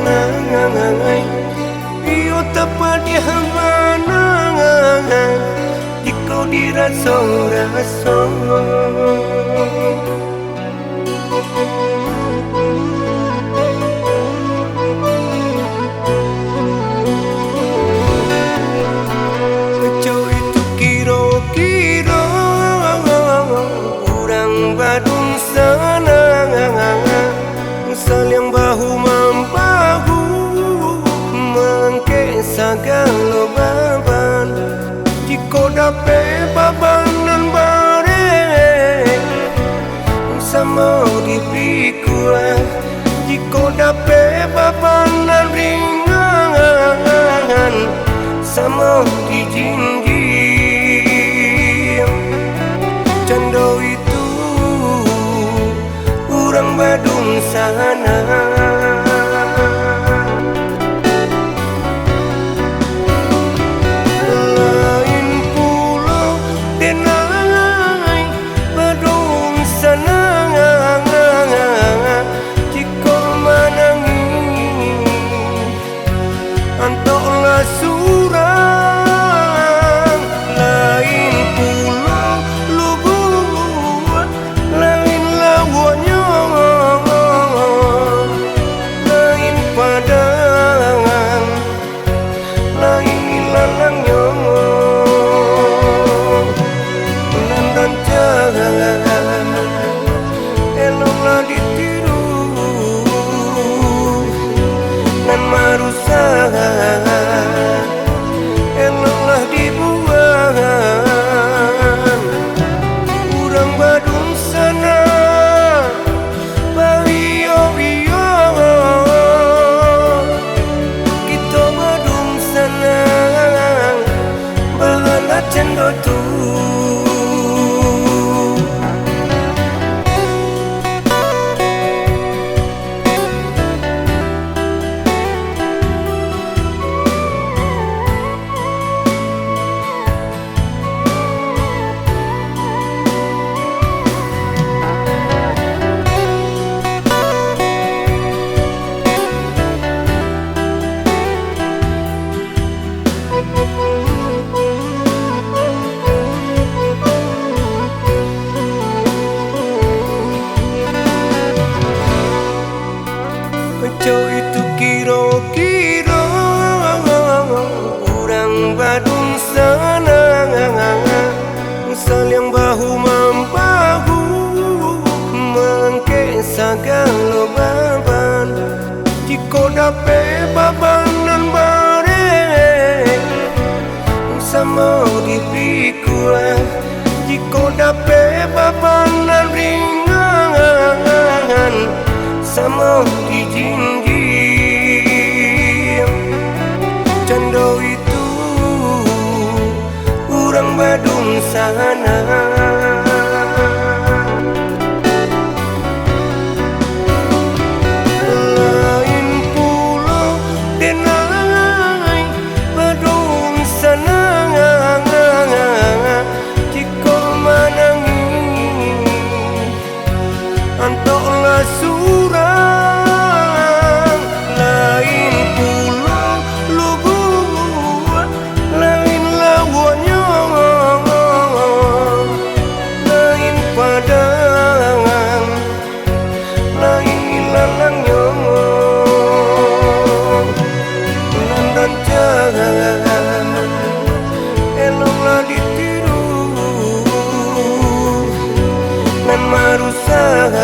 nangai iyo tepat di mana jika dirasa-rasa. Saling bahu-membahu mengke sagala baban jika dapat babanan bareng sama dipikul jika dapat babanan ringan sama dijinjing cando itu urang Badung sana. Lain pulau denai Badung sana jika manangi antoklah surang. Lain pulau lubuk lain lawannya eloklah ditiru nan marusak eloklah dibuang urang Badung sana bawiyo-wiyo kita Badung sana bahala cendo tu. Jauh itu kira-kira urang Badung sana saling bahu-membahu mengke sagala baban jika dapat babanan bareng sama dipikul jika dapat babanan ringan sama dijinjing cando itu urang Badung sana. Lain pulau denai Badung sana jika manangi antoklah surang. Lain pulau lubuk lain lawannya lain padangan lain ilalangnya nandan jangan eloklah ditiru nan marusak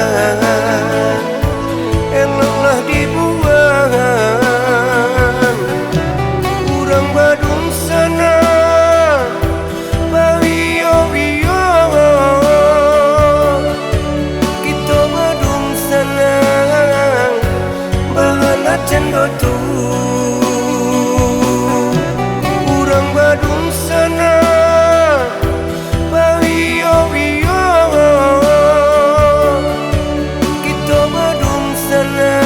eloklah dibuang urang Badung sana bawiyo-wiyo kita Badung sana bahala cendo tu urang Badung sana bawiyo-wiyo kita Badung sana